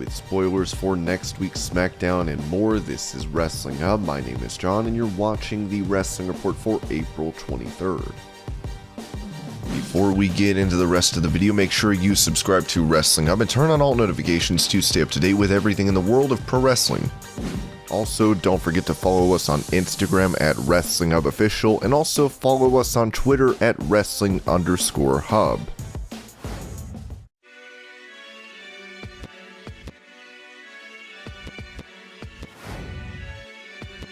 with spoilers for next week's SmackDown and more. This is Wrestling Hub. My name is John and you're watching the Wrestling Report for April 23rd. Before we get into the rest of the video, make sure you subscribe to Wrestling Hub and turn on all notifications to stay up to date with everything in the world of pro wrestling. Also, don't forget to follow us on Instagram at WrestlingHubOfficial and also follow us on Twitter at Wrestling_Hub.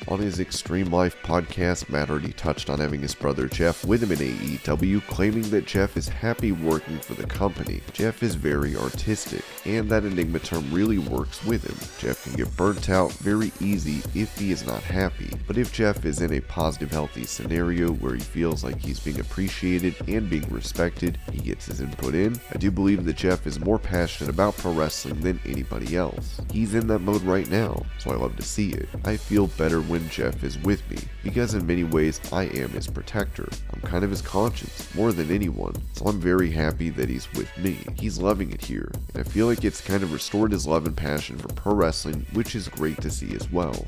On his Extreme Life podcast, Matt already touched on having his brother Jeff with him in AEW, claiming that Jeff is happy working for the company. Jeff is very artistic, and that Enigma term really works with him. Jeff can get burnt out very easy if he is not happy, but if Jeff is in a positive, healthy scenario where he feels like he's being appreciated and being respected, he gets his input in. I do believe that Jeff is more passionate about pro wrestling than anybody else. He's in that mode right now, so I love to see it. I feel better when Jeff is with me, because in many ways I am his protector. I'm kind of his conscience, more than anyone, so I'm very happy that he's with me. He's loving it here, and I feel like it's kind of restored his love and passion for pro wrestling, which is great to see as well.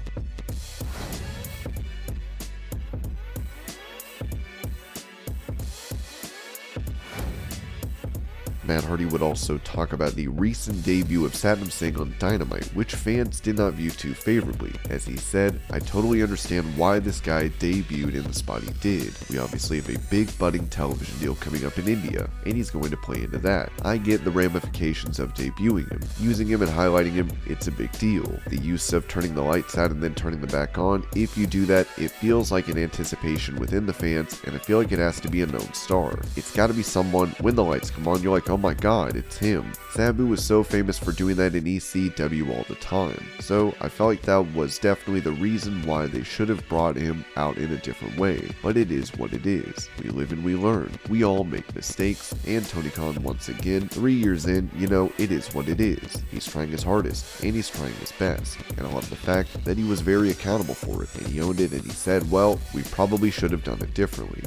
Matt Hardy would also talk about the recent debut of Satnam Singh on Dynamite, which fans did not view too favorably. As he said, "I totally understand why this guy debuted in the spot he did. We obviously have a big budding television deal coming up in India, and he's going to play into that. I get the ramifications of debuting him. Using him and highlighting him, it's a big deal. The use of turning the lights out and then turning them back on, if you do that, it feels like an anticipation within the fans, and I feel like it has to be a known star. It's gotta be someone, when the lights come on, you're like, oh my god, it's him. Sabu was so famous for doing that in ECW all the time, so I felt like that was definitely the reason why they should have brought him out in a different way, but it is what it is. We live and we learn. We all make mistakes, and Tony Khan once again, 3 years in, it is what it is. He's trying his hardest, and he's trying his best, and I love the fact that he was very accountable for it, and he owned it, and he said, well, we probably should have done it differently.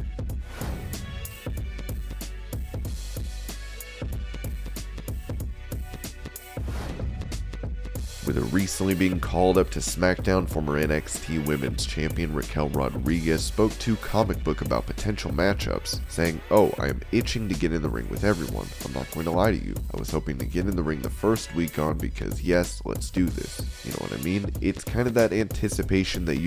With her recently being called up to SmackDown, former NXT Women's Champion Raquel Rodriguez spoke to Comic Book about potential matchups, saying, "Oh, I am itching to get in the ring with everyone. I'm not going to lie to you. I was hoping to get in the ring the first week on because yes, let's do this." You know what I mean? It's kind of that anticipation that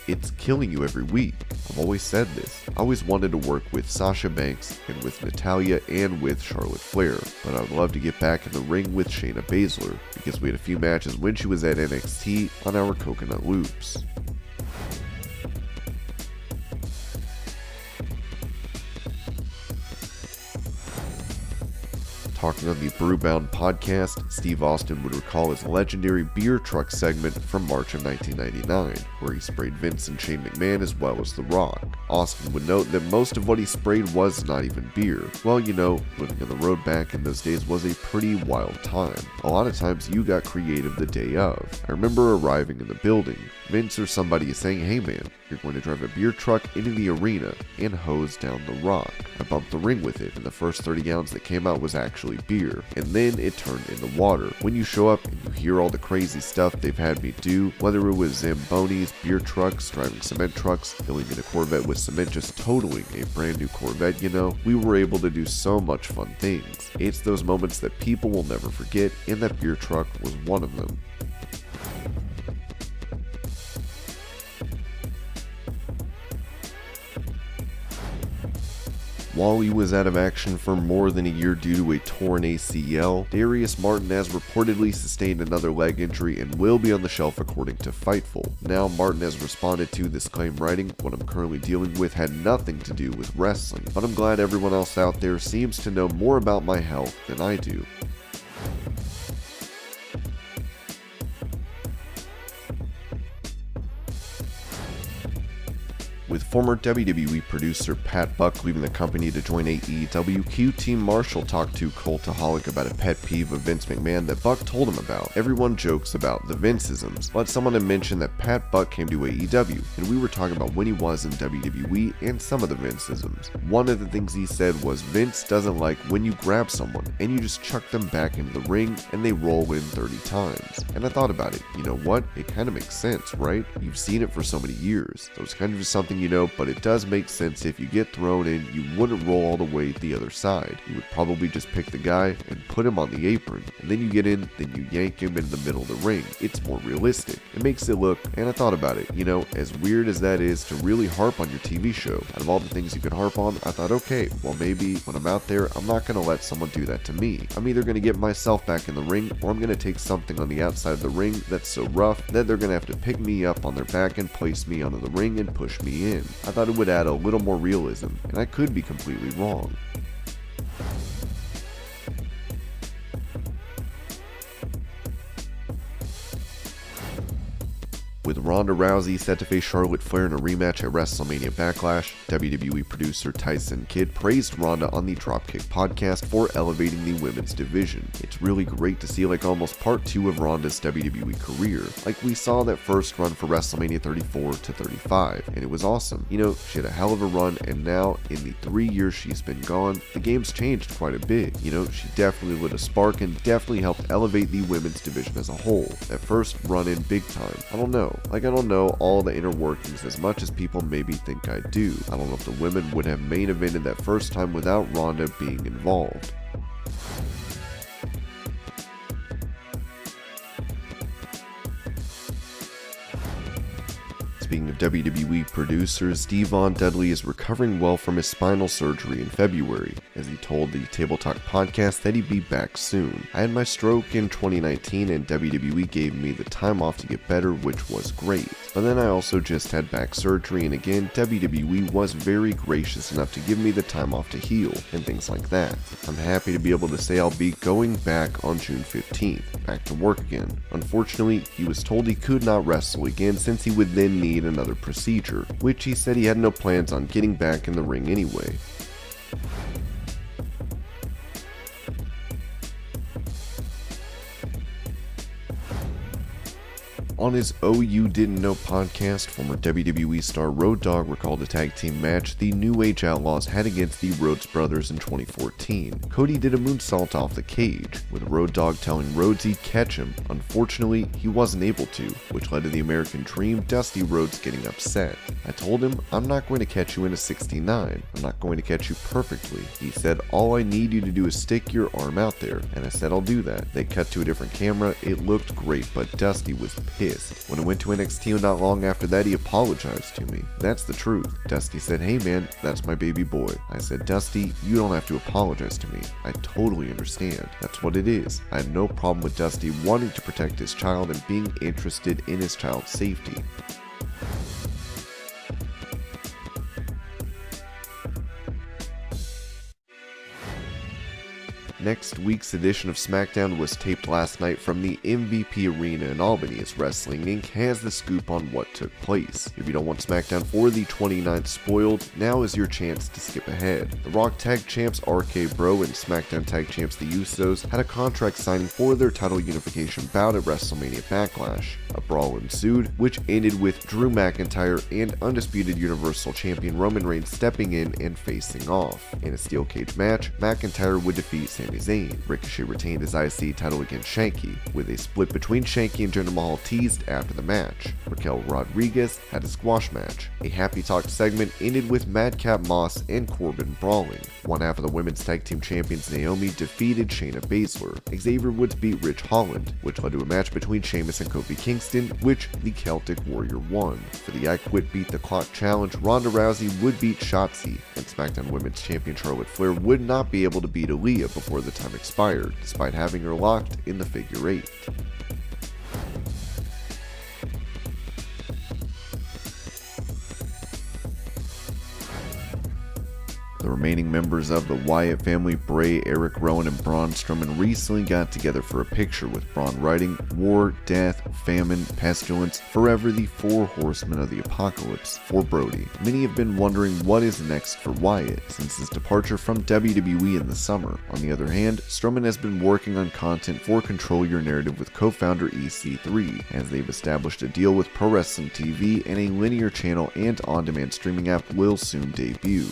it's killing you every week. I've always said this. I always wanted to work with Sasha Banks and with Natalya and with Charlotte Flair, but I would love to get back in the ring with Shayna Baszler because we had a few matches when she was at NXT on our Coconut Loops. Talking on the Brewbound podcast, Steve Austin would recall his legendary beer truck segment from March of 1999, where he sprayed Vince and Shane McMahon as well as The Rock. Austin would note that most of what he sprayed was not even beer. Well, living on the road back in those days was a pretty wild time. A lot of times you got creative the day of. I remember arriving in the building. Vince or somebody is saying, "Hey man, you're going to drive a beer truck into the arena and hose down The Rock." I bumped the ring with it, and the first 30 gallons that came out was actually beer, and then it turned into water. When you show up and you hear all the crazy stuff they've had me do, whether it was Zambonis, beer trucks, driving cement trucks, filling in a Corvette with cement, just totaling a brand new Corvette, we were able to do so much fun things. It's those moments that people will never forget, and that beer truck was one of them. While he was out of action for more than a year due to a torn ACL, Darius Martin has reportedly sustained another leg injury and will be on the shelf according to Fightful. Now Martin has responded to this claim writing, "What I'm currently dealing with had nothing to do with wrestling, but I'm glad everyone else out there seems to know more about my health than I do." With former WWE producer Pat Buck leaving the company to join AEW, QT Marshall talked to Cultaholic about a pet peeve of Vince McMahon that Buck told him about. Everyone jokes about the Vince-isms, but someone had mentioned that Pat Buck came to AEW, and we were talking about when he was in WWE and some of the Vince-isms. One of the things he said was Vince doesn't like when you grab someone and you just chuck them back into the ring and they roll in 30 times. And I thought about it, you know what? It kind of makes sense, right? You've seen it for so many years, so it's kind of just something you know, but it does make sense. If you get thrown in, you wouldn't roll all the way to the other side. You would probably just pick the guy and put him on the apron, and then you get in, then you yank him into the middle of the ring. It's more realistic. It makes it look, and I thought about it, you know, as weird as that is to really harp on your TV show, out of all the things you could harp on, I thought, okay, well maybe when I'm out there, I'm not going to let someone do that to me. I'm either going to get myself back in the ring, or I'm going to take something on the outside of the ring that's so rough that they're going to have to pick me up on their back and place me onto the ring and push me in. I thought it would add a little more realism, and I could be completely wrong. With Ronda Rousey set to face Charlotte Flair in a rematch at WrestleMania Backlash, WWE producer Tyson Kidd praised Ronda on the Dropkick podcast for elevating the women's division. It's really great to see like almost part 2 of Ronda's WWE career. Like we saw that first run for WrestleMania 34 to 35, and it was awesome. You know, she had a hell of a run, and now in the 3 years she's been gone, the game's changed quite a bit. You know, she definitely lit a spark and definitely helped elevate the women's division as a whole. That first run in big time. I don't know all the inner workings as much as people maybe think I do. I don't know if the women would have main evented that first time without Ronda being involved. Speaking of WWE producers, Dudley is recovering well from his spinal surgery in February, as he told the Table Talk podcast that he'd be back soon. I had my stroke in 2019 and WWE gave me the time off to get better, which was great. But then I also just had back surgery, and again, WWE was very gracious enough to give me the time off to heal and things like that. I'm happy to be able to say I'll be going back on June 15th, back to work again. Unfortunately, he was told he could not wrestle again since he would then need another procedure, which he said he had no plans on getting back in the ring anyway. On his Oh You Didn't Know podcast, former WWE star Road Dogg recalled a tag team match the New Age Outlaws had against the Rhodes brothers in 2014. Cody did a moonsault off the cage, with Road Dogg telling Rhodes he'd catch him. Unfortunately, he wasn't able to, which led to the American Dream, Dusty Rhodes, getting upset. I told him, I'm not going to catch you in a 69. I'm not going to catch you perfectly. He said, all I need you to do is stick your arm out there, and I said I'll do that. They cut to a different camera. It looked great, but Dusty was pissed. When I went to NXT not long after that, he apologized to me. That's the truth. Dusty said, hey man, that's my baby boy. I said, Dusty, you don't have to apologize to me. I totally understand. That's what it is. I had no problem with Dusty wanting to protect his child and being interested in his child's safety. Next week's edition of SmackDown was taped last night from the MVP Arena in Albany, as Wrestling Inc. has the scoop on what took place. If you don't want SmackDown for the 29th spoiled, now is your chance to skip ahead. The Raw Tag Champs RK Bro and SmackDown Tag Champs The Usos had a contract signing for their title unification bout at WrestleMania Backlash. A brawl ensued, which ended with Drew McIntyre and Undisputed Universal Champion Roman Reigns stepping in and facing off. In a steel cage match, McIntyre would defeat Sami Zayn. Ricochet retained his IC title against Shanky, with a split between Shanky and Jinder Mahal teased after the match. Raquel Rodriguez had a squash match. A Happy Talk segment ended with Madcap Moss and Corbin brawling. One half of the women's tag team champions Naomi defeated Shayna Baszler. Xavier Woods beat Rich Holland, which led to a match between Sheamus and Kofi Kingston, which the Celtic Warrior won. For the I Quit Beat the Clock challenge, Ronda Rousey would beat Shotzi, and SmackDown Women's Champion Charlotte Flair would not be able to beat Aaliyah before the time expired, despite having her locked in the figure 8. The The remaining members of the Wyatt family, Bray, Eric Rowan, and Braun Strowman, recently got together for a picture, with Braun writing, "War, death, famine, pestilence, forever the four horsemen of the apocalypse" for Brody. Many have been wondering what is next for Wyatt since his departure from WWE in the summer. On the other hand, Strowman has been working on content for Control Your Narrative with co-founder EC3, as they've established a deal with Pro Wrestling TV, and a linear channel and on-demand streaming app will soon debut.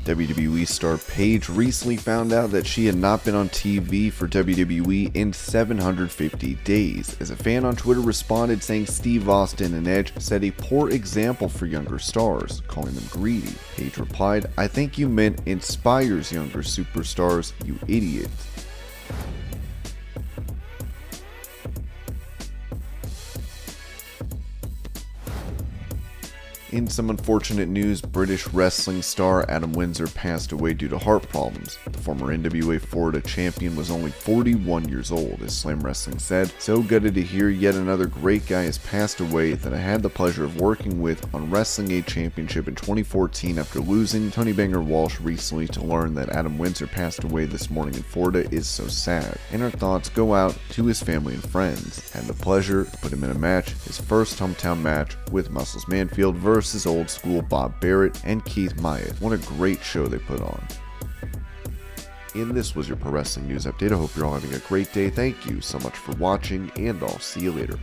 WWE star Paige recently found out that she had not been on TV for WWE in 750 days, as a fan on Twitter responded saying Steve Austin and Edge set a poor example for younger stars, calling them greedy. Paige replied, "I think you meant inspires younger superstars, you idiot." In some unfortunate news, British wrestling star Adam Windsor passed away due to heart problems. The former NWA Florida champion was only 41 years old, as Slam Wrestling said. "So gutted to hear yet another great guy has passed away that I had the pleasure of working with on Wrestling Aid Championship in 2014 after losing Tony Banger Walsh recently. To learn that Adam Windsor passed away this morning in Florida is so sad, and our thoughts go out to his family and friends. Had the pleasure to put him in a match, his first hometown match with Muscles Manfield versus old school Bob Barrett and Keith Myatt. What a great show they put on." And this was your Pro Wrestling News Update. I hope you're all having a great day. Thank you so much for watching, and I'll see you later.